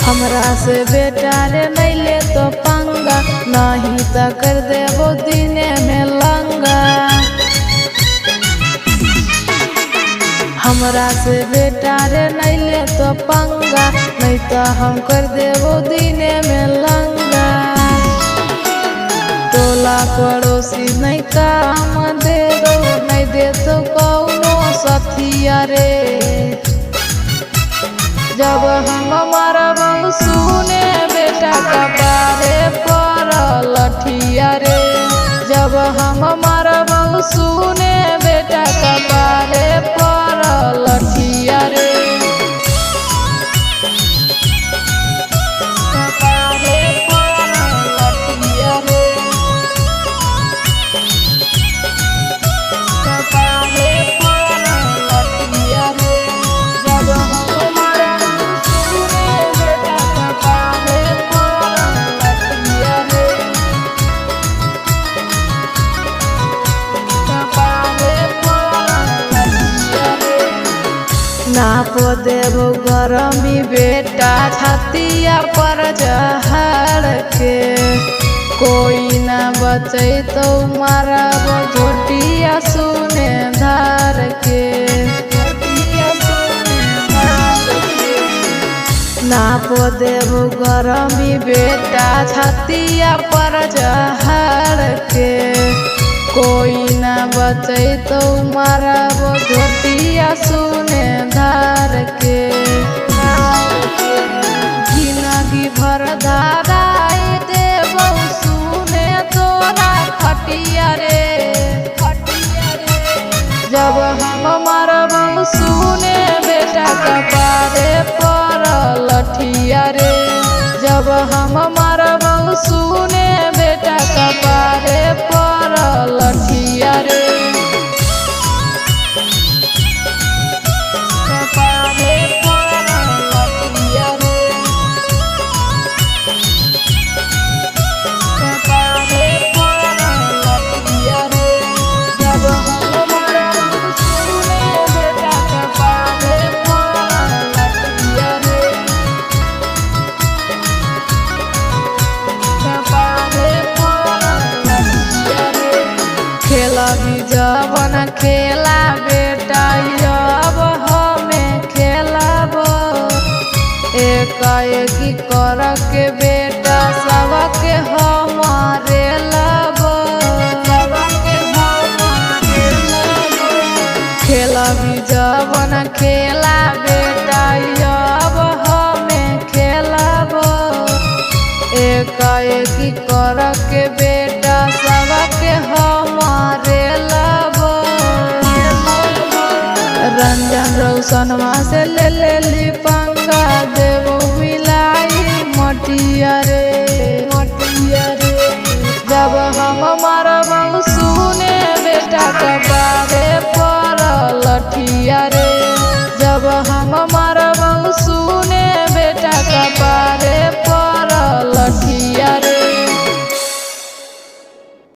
हमरा से बेटा रे नहीं ले तो पंगा, नहीं तो कर देबो दिने में लंगा। हमरा से बेटा रे नहीं ले तो पंगा, नहीं तो हम कर देबो दिने में लंगा। टोला पड़ोसी नहीं काम दे दो, नहीं दे तो कौनो सथिया रे। जब हम मरबौ सुने बेटा कपारे पर लठिया रे। जब हम मरबौ सुने बेटा कपारे पर लठिया रे। कपारे पर लठिया रे। कपारे पर लठिया रे। जब हम नाप देबो गरमी बेटा छतिया पर जहर के। कोई ना बचे तो मारब झोटिया सुने धार के। नाप देबो गरमी बेटा छतिया पर जहर के। कोई ना बचे तो मारब झोटिया सुने धार के। जिंदगी भर धाराई देबो सुने तोरा खटिया रे। जब हम मरबौ सुने बेटा कपारे पर लठिया रे। जब हम मरबौ सुने बेटा कपारे पर लठिया रे। कपारे पर लठिया रे। कपारे पर लठिया रे। जब हम मरबौ सुने बेटा कपारे पर लठिया रे। कपारे पर लठिया रे। खेला भी जवन खेला बेटा अब हमें खेलब। एकाएकी कर के बेटा सबके हमारे लब। खेला भी जवन खेला बेटा अब हमें खेलब। एकाएकी कर के बेटा सबके हमारे लब। रंजन रौशनवा से ले